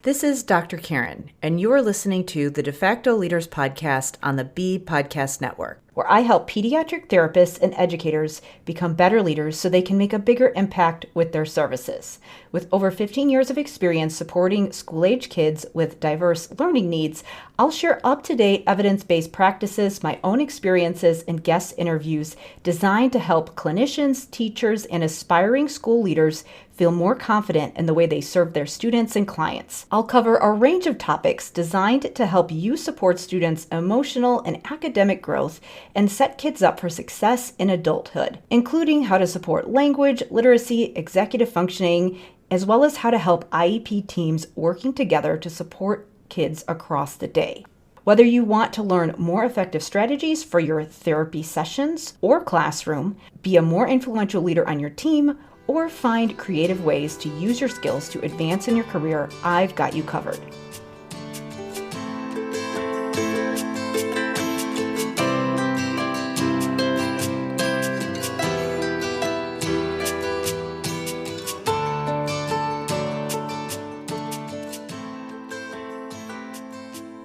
This is Dr. Karen, and you are listening to the Facto Leaders podcast on the B Podcast Network, where I help pediatric therapists and educators become better leaders so they can make a bigger impact with their services. With over 15 years of experience supporting school-age kids with diverse learning needs, I'll share up-to-date evidence-based practices, my own experiences, and guest interviews designed to help clinicians, teachers, and aspiring school leaders feel more confident in the way they serve their students and clients. I'll cover a range of topics designed to help you support students' emotional and academic growth and set kids up for success in adulthood, including how to support language, literacy, executive functioning, as well as how to help IEP teams working together to support kids across the day. Whether you want to learn more effective strategies for your therapy sessions or classroom, be a more influential leader on your team, or find creative ways to use your skills to advance in your career, I've got you covered.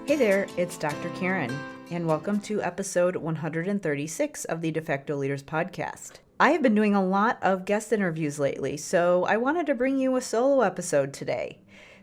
Hey there, it's Dr. Karen, and welcome to episode 136 of the Facto Leaders podcast. I have been doing a lot of guest interviews lately, so I wanted to bring you a solo episode today.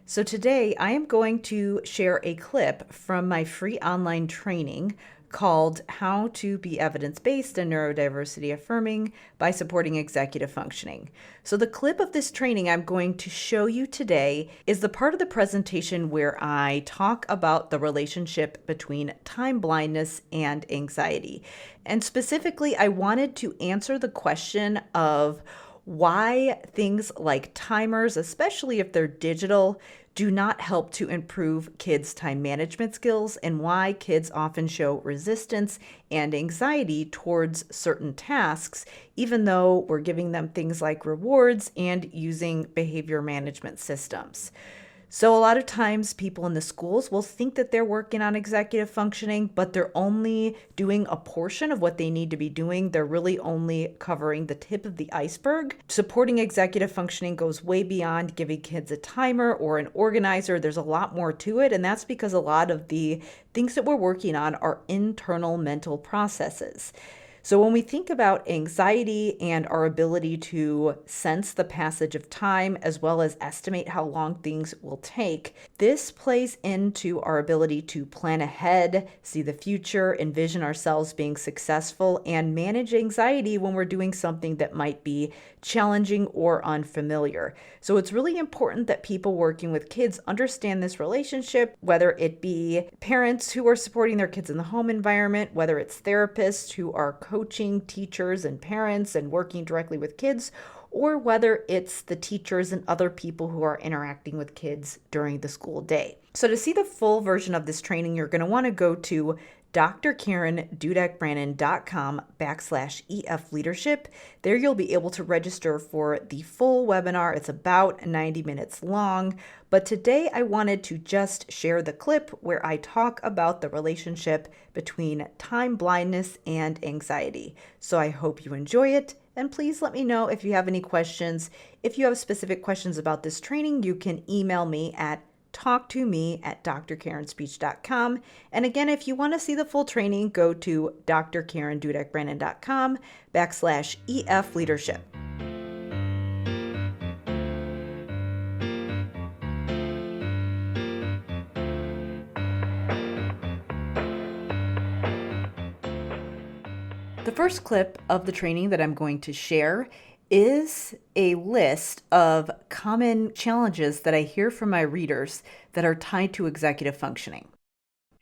So today I am going to share a clip from my free online training called How to Be Evidence-Based and Neurodiversity Affirming by Supporting Executive Functioning. So the clip of this training I'm going to show you today is the part of the presentation where I talk about the relationship between time-blindness and anxiety. And specifically, I wanted to answer the question of why things like timers, especially if they're digital, do not help to improve kids' time management skills, and why kids often show resistance and anxiety towards certain tasks, even though we're giving them things like rewards and using behavior management systems. So a lot of times people in the schools will think that they're working on executive functioning, but they're only doing a portion of what they need to be doing. They're really only covering the tip of the iceberg. Supporting executive functioning goes way beyond giving kids a timer or an organizer. There's a lot more to it, and that's because a lot of the things that we're working on are internal mental processes. So when we think about anxiety and our ability to sense the passage of time as well as estimate how long things will take, this plays into our ability to plan ahead, see the future, envision ourselves being successful, and manage anxiety when we're doing something that might be challenging or unfamiliar. So it's really important that people working with kids understand this relationship, whether it be parents who are supporting their kids in the home environment, whether it's therapists who are coaching teachers and parents and working directly with kids, or whether it's the teachers and other people who are interacting with kids during the school day. So to see the full version of this training, you're going to want to go to drkarendudek-brannan.com/EF leadership. There you'll be able to register for the full webinar. It's about 90 minutes long, but today I wanted to just share the clip where I talk about the relationship between time blindness and anxiety. So I hope you enjoy it, and please let me know if you have any questions. If you have specific questions about this training, you can email me at talktomee@drkarenspeech.com. And again, if you want to see the full training, go to drkarendudek-brannan.com/EF leadership. The first clip of the training that I'm going to share is a list of common challenges that I hear from my readers that are tied to executive functioning.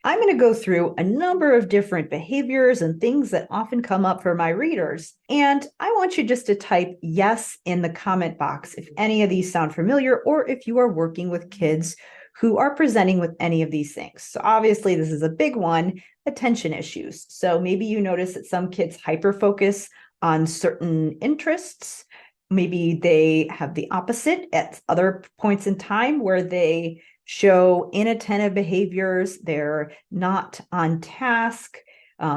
I'm going to go through a number of different behaviors and things that often come up for my readers. And I want you just to type yes in the comment box if any of these sound familiar, or if you are working with kids who are presenting with any of these things. So obviously this is a big one, attention issues. So maybe you notice that some kids hyper-focus on certain interests. Maybe they have the opposite at other points in time where they show inattentive behaviors. They're not on task.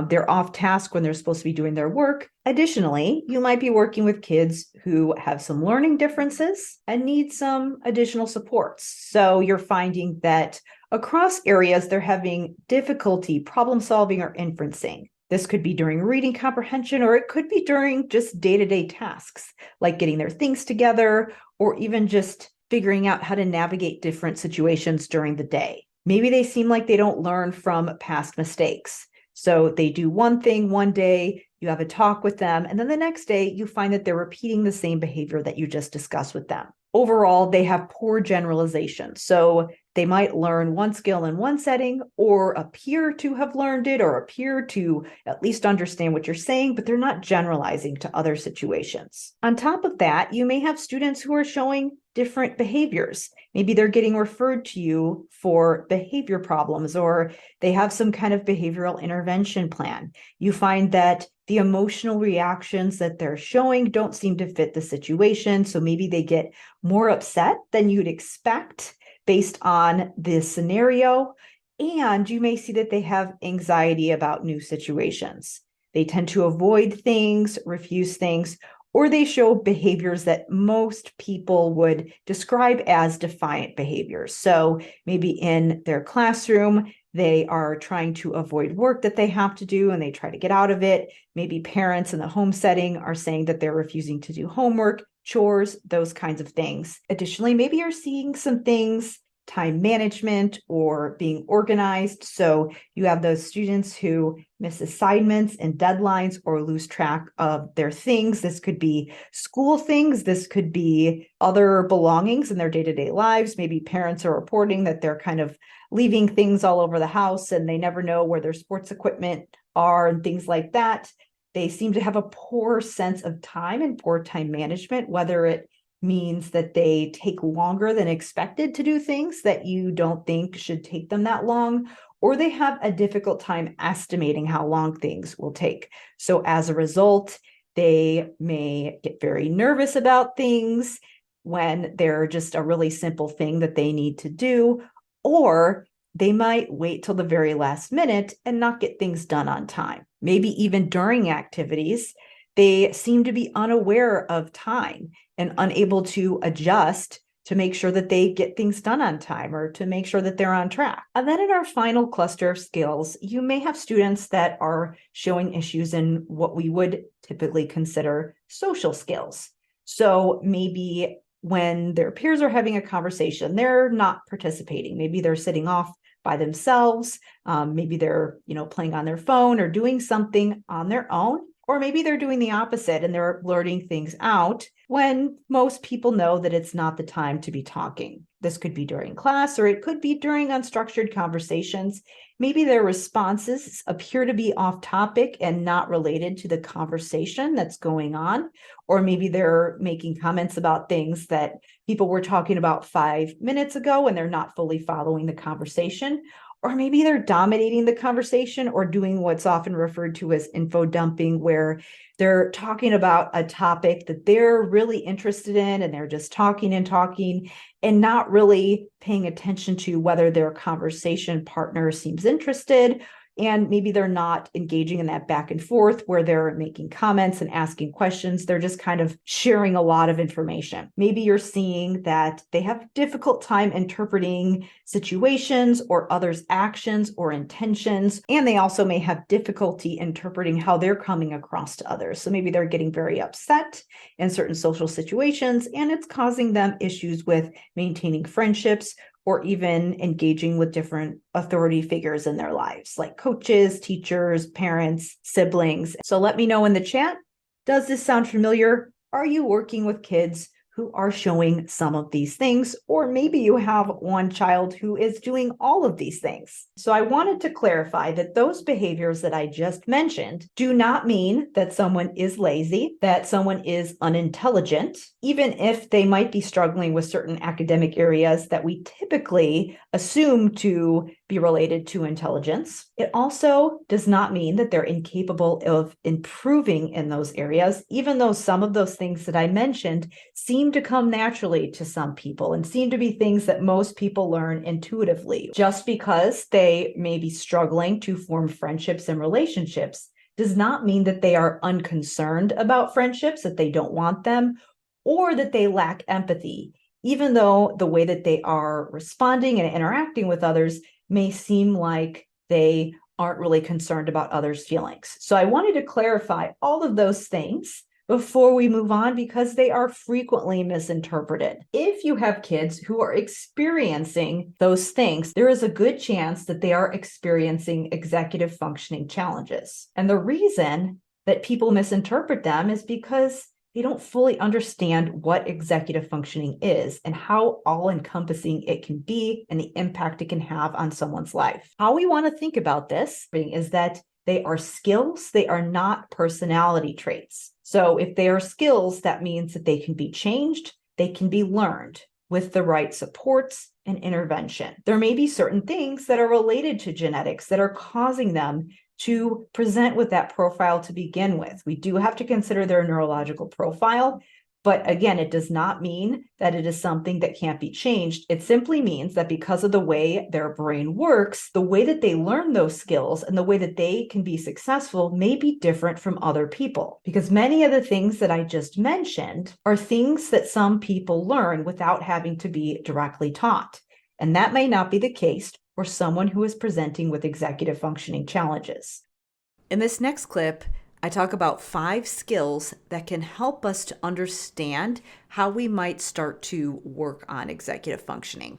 they're off task when they're supposed to be doing their work. Additionally, you might be working with kids who have some learning differences and need some additional supports. So you're finding that across areas, they're having difficulty problem solving or inferencing. This could be during reading comprehension, or it could be during just day-to-day tasks, like getting their things together, or even just figuring out how to navigate different situations during the day. Maybe they seem like they don't learn from past mistakes. So they do one thing one day, you have a talk with them, and then the next day you find that they're repeating the same behavior that you just discussed with them. Overall, they have poor generalization. So they might learn one skill in one setting or appear to have learned it or appear to at least understand what you're saying, but they're not generalizing to other situations. On top of that, you may have students who are showing different behaviors. Maybe they're getting referred to you for behavior problems, or they have some kind of behavioral intervention plan. You find that the emotional reactions that they're showing don't seem to fit the situation. So maybe they get more upset than you'd expect based on this scenario. And you may see that they have anxiety about new situations. They tend to avoid things, refuse things, or they show behaviors that most people would describe as defiant behaviors. So maybe in their classroom, they are trying to avoid work that they have to do and they try to get out of it. Maybe parents in the home setting are saying that they're refusing to do homework, chores, those kinds of things. Additionally, maybe you're seeing some things, time management or being organized. So you have those students who miss assignments and deadlines or lose track of their things. This could be school things. This could be other belongings in their day-to-day lives. Maybe parents are reporting that they're kind of leaving things all over the house and they never know where their sports equipment are and things like that. They seem to have a poor sense of time and poor time management, whether it means that they take longer than expected to do things that you don't think should take them that long, or they have a difficult time estimating how long things will take. So as a result, they may get very nervous about things when they're just a really simple thing that they need to do, or they might wait till the very last minute and not get things done on time. Maybe even during activities, they seem to be unaware of time and unable to adjust to make sure that they get things done on time or to make sure that they're on track. And then in our final cluster of skills, you may have students that are showing issues in what we would typically consider social skills. So maybe when their peers are having a conversation, they're not participating. Maybe they're sitting off by themselves. Maybe they're, playing on their phone or doing something on their own. Or maybe they're doing the opposite and they're blurting things out when most people know that it's not the time to be talking. This could be during class or it could be during unstructured conversations. Maybe their responses appear to be off topic and not related to the conversation that's going on. Or maybe they're making comments about things that people were talking about 5 minutes ago and they're not fully following the conversation. Or maybe they're dominating the conversation or doing what's often referred to as info dumping, where they're talking about a topic that they're really interested in and they're just talking and not really paying attention to whether their conversation partner seems interested. And maybe they're not engaging in that back and forth where they're making comments and asking questions. They're just kind of sharing a lot of information. Maybe you're seeing that they have difficult time interpreting situations or others' actions or intentions. And they also may have difficulty interpreting how they're coming across to others. So maybe they're getting very upset in certain social situations, and it's causing them issues with maintaining friendships or even engaging with different authority figures in their lives, like coaches, teachers, parents, siblings. So let me know in the chat, does this sound familiar? Are you working with kids who are showing some of these things? Or maybe you have one child who is doing all of these things. So I wanted to clarify that those behaviors that I just mentioned do not mean that someone is lazy, that someone is unintelligent, even if they might be struggling with certain academic areas that we typically assume to be related to intelligence. It also does not mean that they're incapable of improving in those areas, even though some of those things that I mentioned seem to come naturally to some people and seem to be things that most people learn intuitively. Just because they may be struggling to form friendships and relationships does not mean that they are unconcerned about friendships, that they don't want them, or that they lack empathy, even though the way that they are responding and interacting with others may seem like they aren't really concerned about others' feelings. So I wanted to clarify all of those things before we move on, because they are frequently misinterpreted. If you have kids who are experiencing those things, there is a good chance that they are experiencing executive functioning challenges. And the reason that people misinterpret them is because they don't fully understand what executive functioning is and how all-encompassing it can be and the impact it can have on someone's life. How we want to think about this is that they are skills, they are not personality traits. So if they are skills, that means that they can be changed, they can be learned with the right supports and intervention. There may be certain things that are related to genetics that are causing them to present with that profile to begin with. We do have to consider their neurological profile, but again, it does not mean that it is something that can't be changed. It simply means that because of the way their brain works, the way that they learn those skills and the way that they can be successful may be different from other people. Because many of the things that I just mentioned are things that some people learn without having to be directly taught. And that may not be the case for someone who is presenting with executive functioning challenges. In this next clip, I talk about 5 skills that can help us to understand how we might start to work on executive functioning.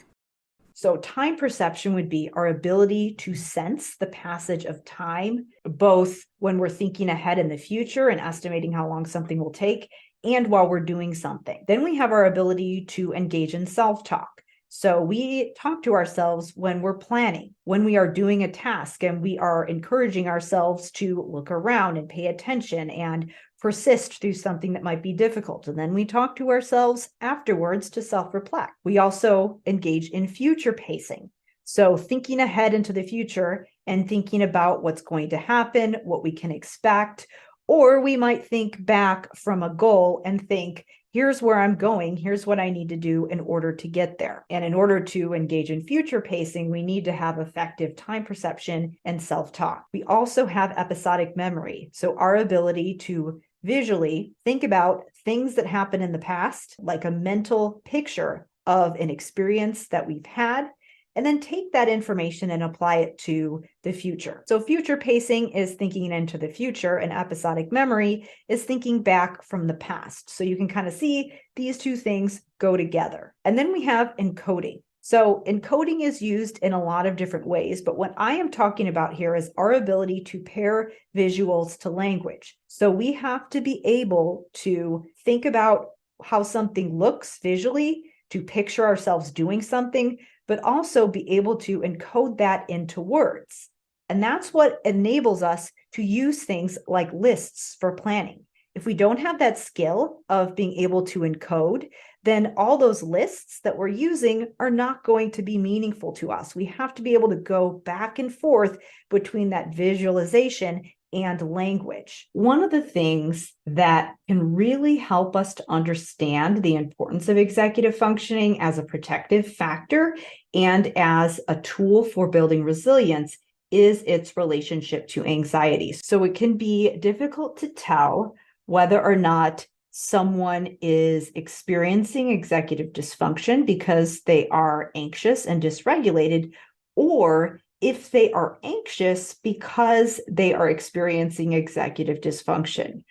So time perception would be our ability to sense the passage of time, both when we're thinking ahead in the future and estimating how long something will take, and while we're doing something. Then we have our ability to engage in self-talk. So we talk to ourselves when we're planning, when we are doing a task, and we are encouraging ourselves to look around and pay attention and persist through something that might be difficult. And then we talk to ourselves afterwards to self-reflect. We also engage in future pacing. So thinking ahead into the future and thinking about what's going to happen, what we can expect, or we might think back from a goal and think, here's where I'm going, here's what I need to do in order to get there. And in order to engage in future pacing, we need to have effective time perception and self-talk. We also have episodic memory. So our ability to visually think about things that happened in the past, like a mental picture of an experience that we've had, and then take that information and apply it to the future. So future pacing is thinking into the future, and episodic memory is thinking back from the past. So you can kind of see these two things go together. And then we have encoding. So encoding is used in a lot of different ways, but what I am talking about here is our ability to pair visuals to language. So we have to be able to think about how something looks visually, to picture ourselves doing something, but also be able to encode that into words. And that's what enables us to use things like lists for planning. If we don't have that skill of being able to encode, then all those lists that we're using are not going to be meaningful to us. We have to be able to go back and forth between that visualization and language. One of the things that can really help us to understand the importance of executive functioning as a protective factor and as a tool for building resilience is its relationship to anxiety. So it can be difficult to tell whether or not someone is experiencing executive dysfunction because they are anxious and dysregulated, or if they are anxious because they are experiencing executive dysfunction.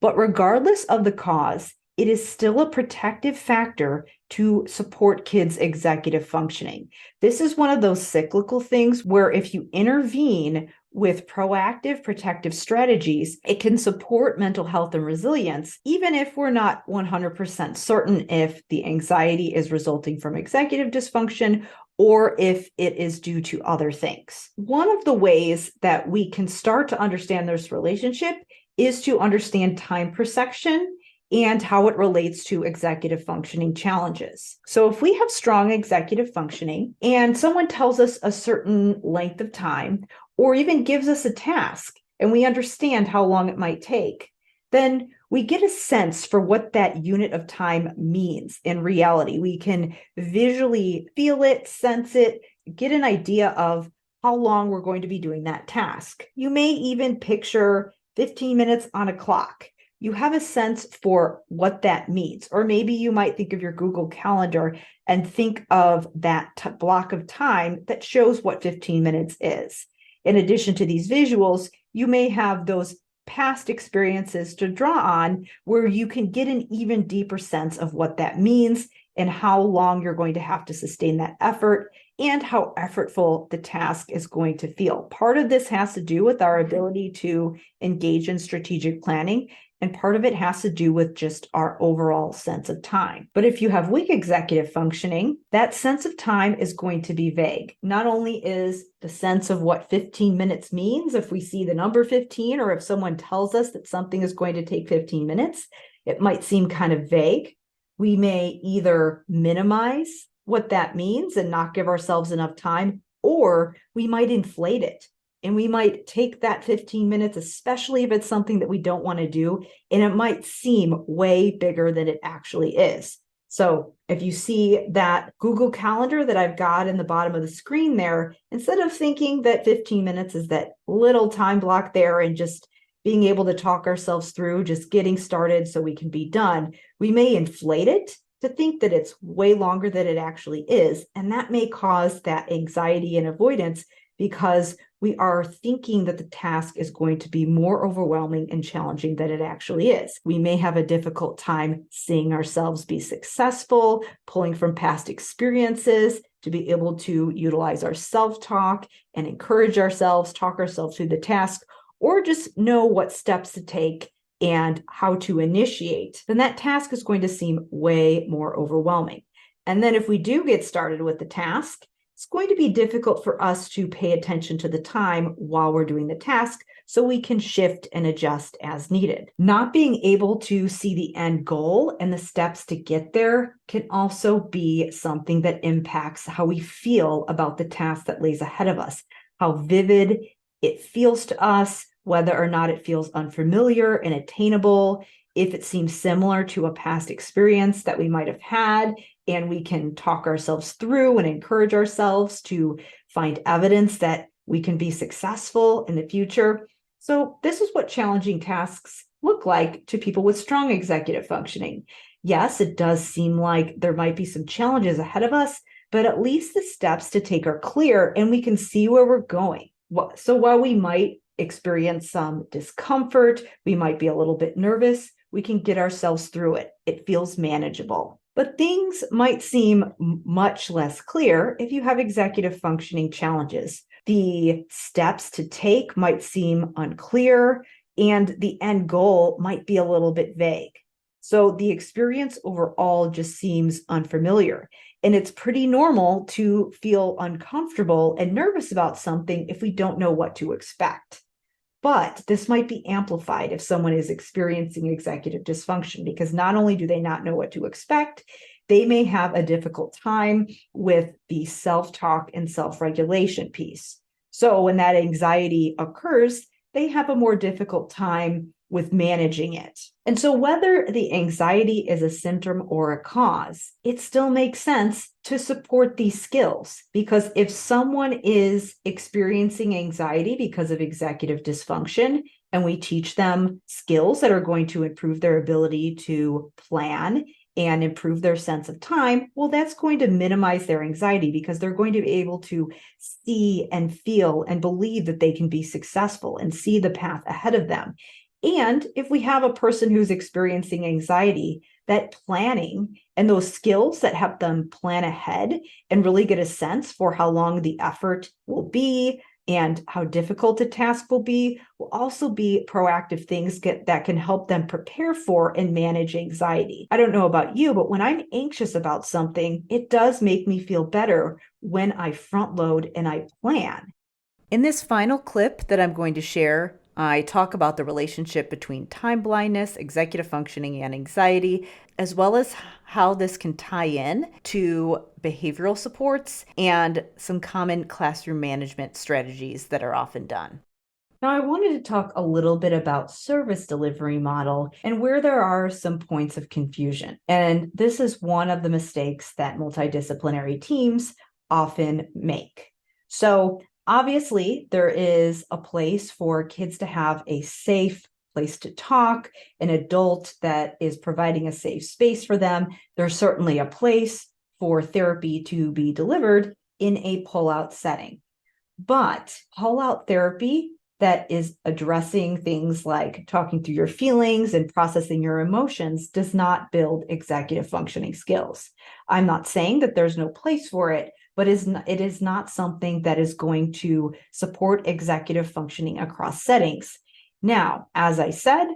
But regardless of the cause, it is still a protective factor to support kids' executive functioning. This is one of those cyclical things where if you intervene with proactive protective strategies, it can support mental health and resilience, even if we're not 100% certain if the anxiety is resulting from executive dysfunction or if it is due to other things. One of the ways that we can start to understand this relationship is to understand time perception and how it relates to executive functioning challenges. So if we have strong executive functioning and someone tells us a certain length of time, or even gives us a task, and we understand how long it might take, then we get a sense for what that unit of time means in reality. We can visually feel it, sense it, get an idea of how long we're going to be doing that task. You may even picture 15 minutes on a clock. You have a sense for what that means. Or maybe you might think of your Google Calendar and think of that block of time that shows what 15 minutes is. In addition to these visuals, you may have those past experiences to draw on where you can get an even deeper sense of what that means and how long you're going to have to sustain that effort and how effortful the task is going to feel. Part of this has to do with our ability to engage in strategic planning, and part of it has to do with just our overall sense of time. But if you have weak executive functioning, that sense of time is going to be vague. Not only is the sense of what 15 minutes means, if we see the number 15, or if someone tells us that something is going to take 15 minutes, it might seem kind of vague. We may either minimize what that means and not give ourselves enough time, or we might inflate it. And we might take that 15 minutes, especially if it's something that we don't want to do, and it might seem way bigger than it actually is. So if you see that Google Calendar that I've got in the bottom of the screen there, instead of thinking that 15 minutes is that little time block there and just being able to talk ourselves through, just getting started so we can be done, we may inflate it to think that it's way longer than it actually is. And that may cause that anxiety and avoidance because we are thinking that the task is going to be more overwhelming and challenging than it actually is. We may have a difficult time seeing ourselves be successful, pulling from past experiences to be able to utilize our self-talk and encourage ourselves, talk ourselves through the task, or just know what steps to take and how to initiate. Then that task is going to seem way more overwhelming. And then if we do get started with the task, it's going to be difficult for us to pay attention to the time while we're doing the task so we can shift and adjust as needed. Not being able to see the end goal and the steps to get there can also be something that impacts how we feel about the task that lays ahead of us, how vivid it feels to us, whether or not it feels unfamiliar and attainable, if it seems similar to a past experience that we might have had, and we can talk ourselves through and encourage ourselves to find evidence that we can be successful in the future. So this is what challenging tasks look like to people with strong executive functioning. Yes, it does seem like there might be some challenges ahead of us, but at least the steps to take are clear and we can see where we're going. So while we might experience some discomfort, we might be a little bit nervous, we can get ourselves through it. It feels manageable. But things might seem much less clear if you have executive functioning challenges. The steps to take might seem unclear, and the end goal might be a little bit vague. So the experience overall just seems unfamiliar. And it's pretty normal to feel uncomfortable and nervous about something if we don't know what to expect. But this might be amplified if someone is experiencing executive dysfunction, because not only do they not know what to expect, they may have a difficult time with the self-talk and self-regulation piece. So when that anxiety occurs, they have a more difficult time with managing it. And so whether the anxiety is a symptom or a cause, it still makes sense to support these skills, because if someone is experiencing anxiety because of executive dysfunction and we teach them skills that are going to improve their ability to plan and improve their sense of time, well, that's going to minimize their anxiety because they're going to be able to see and feel and believe that they can be successful and see the path ahead of them. And if we have a person who's experiencing anxiety, that planning and those skills that help them plan ahead and really get a sense for how long the effort will be and how difficult a task will also be proactive things that can help them prepare for and manage anxiety. I don't know about you, but when I'm anxious about something, it does make me feel better when I front load and I plan. In this final clip that I'm going to share, I talk about the relationship between time blindness, executive functioning, and anxiety, as well as how this can tie in to behavioral supports and some common classroom management strategies that are often done. Now, I wanted to talk a little bit about service delivery model and where there are some points of confusion. And this is one of the mistakes that multidisciplinary teams often make. So, obviously, there is a place for kids to have a safe place to talk, an adult that is providing a safe space for them. There's certainly a place for therapy to be delivered in a pull-out setting. But pull-out therapy that is addressing things like talking through your feelings and processing your emotions does not build executive functioning skills. I'm not saying that there's no place for it, but it is not something that is going to support executive functioning across settings. Now, as I said,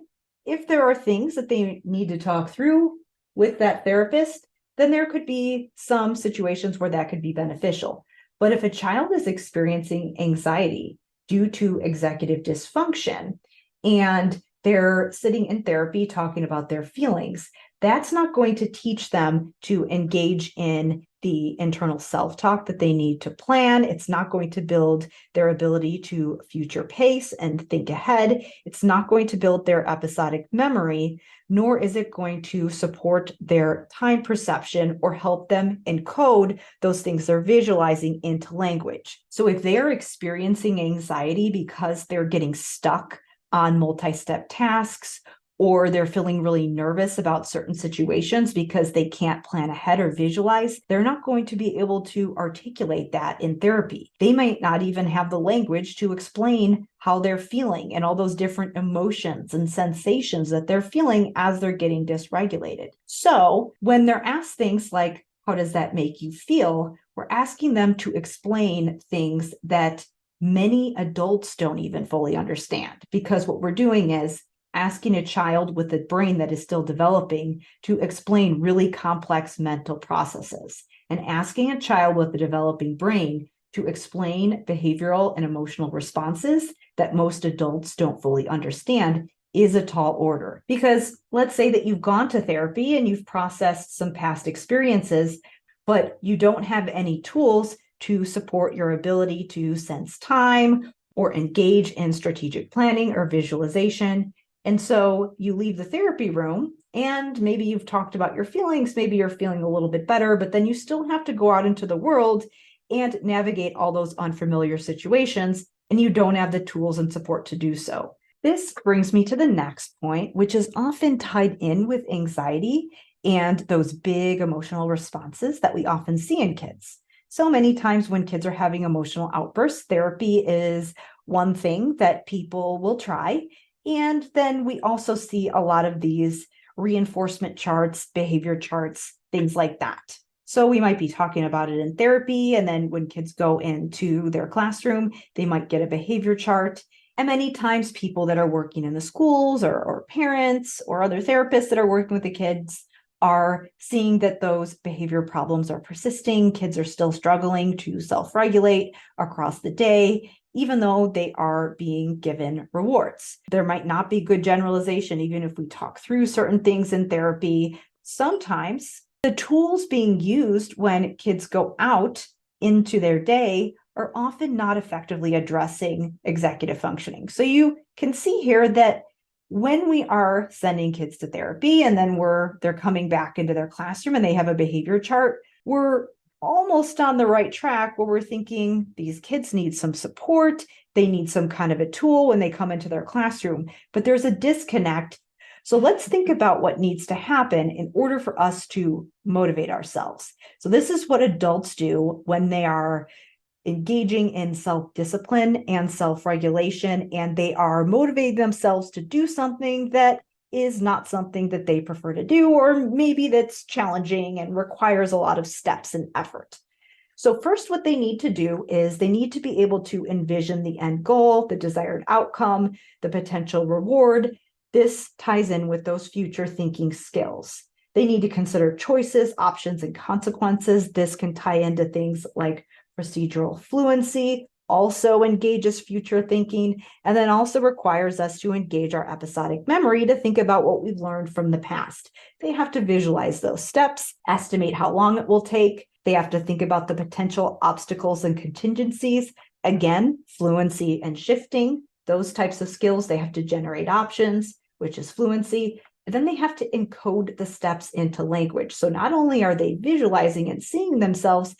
if there are things that they need to talk through with that therapist, then there could be some situations where that could be beneficial. But if a child is experiencing anxiety due to executive dysfunction and they're sitting in therapy talking about their feelings, that's not going to teach them to engage in the internal self-talk that they need to plan. It's not going to build their ability to future pace and think ahead. It's not going to build their episodic memory, nor is it going to support their time perception or help them encode those things they're visualizing into language. So if they're experiencing anxiety because they're getting stuck on multi-step tasks, or they're feeling really nervous about certain situations because they can't plan ahead or visualize, they're not going to be able to articulate that in therapy. They might not even have the language to explain how they're feeling and all those different emotions and sensations that they're feeling as they're getting dysregulated. So when they're asked things like, how does that make you feel? We're asking them to explain things that many adults don't even fully understand, because what we're doing is asking a child with a brain that is still developing to explain really complex mental processes, and asking a child with a developing brain to explain behavioral and emotional responses that most adults don't fully understand is a tall order. Because let's say that you've gone to therapy and you've processed some past experiences, but you don't have any tools to support your ability to sense time or engage in strategic planning or visualization. And so you leave the therapy room and maybe you've talked about your feelings, maybe you're feeling a little bit better, but then you still have to go out into the world and navigate all those unfamiliar situations, and you don't have the tools and support to do so. This brings me to the next point, which is often tied in with anxiety and those big emotional responses that we often see in kids. So many times when kids are having emotional outbursts, therapy is one thing that people will try. And then we also see a lot of these reinforcement charts, behavior charts, things like that. So we might be talking about it in therapy, and then when kids go into their classroom, they might get a behavior chart. And many times people that are working in the schools or parents or other therapists that are working with the kids are seeing that those behavior problems are persisting. Kids are still struggling to self-regulate across the day, even though they are being given rewards. There might not be good generalization, even if we talk through certain things in therapy. Sometimes the tools being used when kids go out into their day are often not effectively addressing executive functioning. So you can see here that when we are sending kids to therapy and then they're coming back into their classroom and they have a behavior chart, we're almost on the right track where we're thinking these kids need some support. They need some kind of a tool when they come into their classroom, but there's a disconnect. So let's think about what needs to happen in order for us to motivate ourselves. So this is what adults do when they are engaging in self-discipline and self-regulation, and they are motivating themselves to do something that is not something that they prefer to do, or maybe that's challenging and requires a lot of steps and effort. So first, what they need to do is they need to be able to envision the end goal, the desired outcome, the potential reward. This ties in with those future thinking skills. They need to consider choices, options, and consequences. This can tie into things like procedural fluency, also engages future thinking, and then also requires us to engage our episodic memory to think about what we've learned from the past. They have to visualize those steps, estimate how long it will take. They have to think about the potential obstacles and contingencies. Again, fluency and shifting, those types of skills. They have to generate options, which is fluency. And then they have to encode the steps into language. So not only are they visualizing and seeing themselves,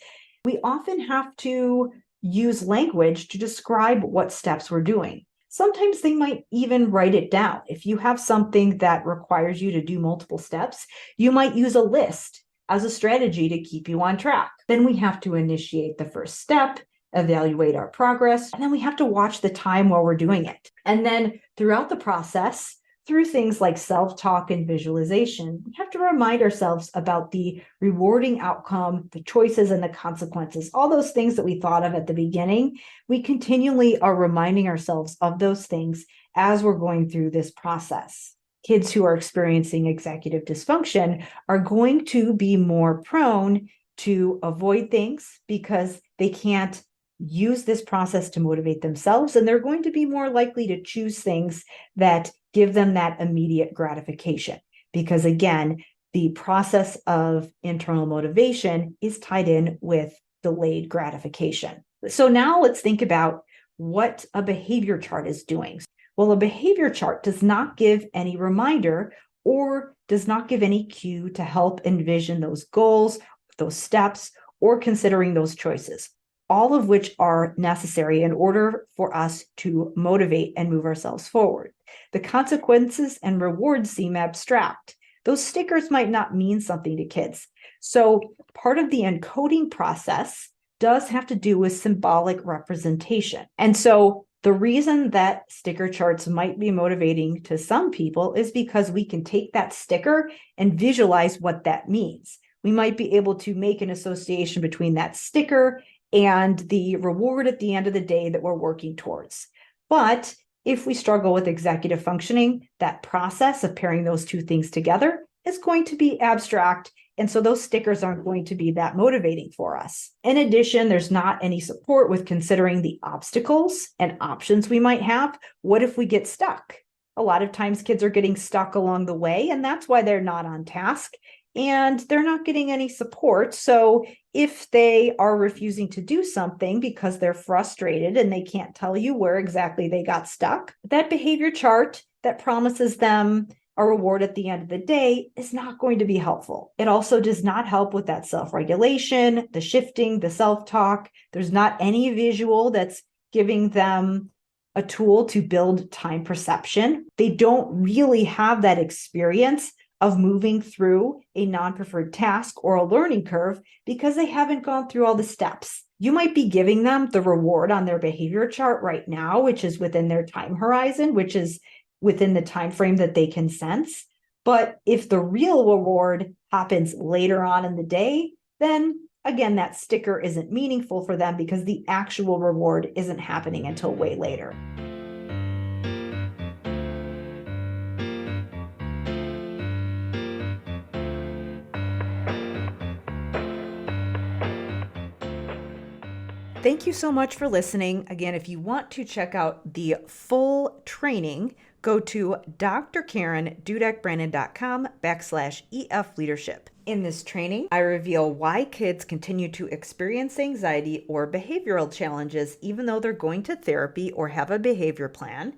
we often have to use language to describe what steps we're doing. Sometimes they might even write it down. If you have something that requires you to do multiple steps, you might use a list as a strategy to keep you on track. Then we have to initiate the first step, evaluate our progress, and then we have to watch the time while we're doing it. And then throughout the process, through things like self-talk and visualization, we have to remind ourselves about the rewarding outcome, the choices and the consequences, all those things that we thought of at the beginning. We continually are reminding ourselves of those things as we're going through this process. Kids who are experiencing executive dysfunction are going to be more prone to avoid things because they can't use this process to motivate themselves, and they're going to be more likely to choose things that give them that immediate gratification. Because again, the process of internal motivation is tied in with delayed gratification. So now let's think about what a behavior chart is doing. Well, a behavior chart does not give any reminder or does not give any cue to help envision those goals, those steps, or considering those choices, all of which are necessary in order for us to motivate and move ourselves forward. The consequences and rewards seem abstract. Those stickers might not mean something to kids. So part of the encoding process does have to do with symbolic representation. And so the reason that sticker charts might be motivating to some people is because we can take that sticker and visualize what that means. We might be able to make an association between that sticker and the reward at the end of the day that we're working towards. But if we struggle with executive functioning, that process of pairing those two things together is going to be abstract. And so those stickers aren't going to be that motivating for us. In addition, there's not any support with considering the obstacles and options we might have. What if we get stuck? A lot of times kids are getting stuck along the way, and that's why they're not on task. And they're not getting any support. So if they are refusing to do something because they're frustrated and they can't tell you where exactly they got stuck, that behavior chart that promises them a reward at the end of the day is not going to be helpful. It also does not help with that self-regulation, the shifting, the self-talk. There's not any visual that's giving them a tool to build time perception. They don't really have that experience of moving through a non-preferred task or a learning curve because they haven't gone through all the steps. You might be giving them the reward on their behavior chart right now, which is within their time horizon, which is within the time frame that they can sense. But if the real reward happens later on in the day, then again, that sticker isn't meaningful for them because the actual reward isn't happening until way later. Thank you so much for listening. Again, if you want to check out the full training, go to drkarendudek-brannan.com/EF leadership. In this training, I reveal why kids continue to experience anxiety or behavioral challenges even though they're going to therapy or have a behavior plan,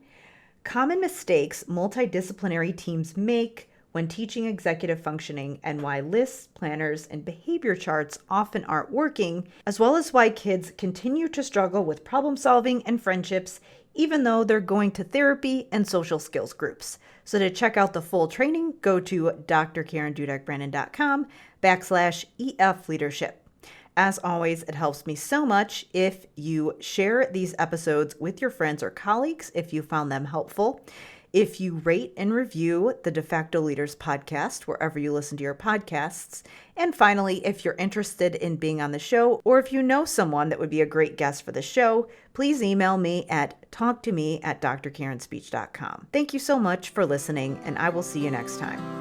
common mistakes multidisciplinary teams make when teaching executive functioning, and why lists, planners, and behavior charts often aren't working, as well as why kids continue to struggle with problem solving and friendships even though they're going to therapy and social skills groups. So to check out the full training, go to drkarendudek-brannan.com/EF leadership. As always, it helps me so much if you share these episodes with your friends or colleagues if you found them helpful. If you rate and review the De Facto Leaders podcast, wherever you listen to your podcasts. And finally, if you're interested in being on the show, or if you know someone that would be a great guest for the show, please email me at talktome@drkarenspeech.com. Thank you so much for listening, and I will see you next time.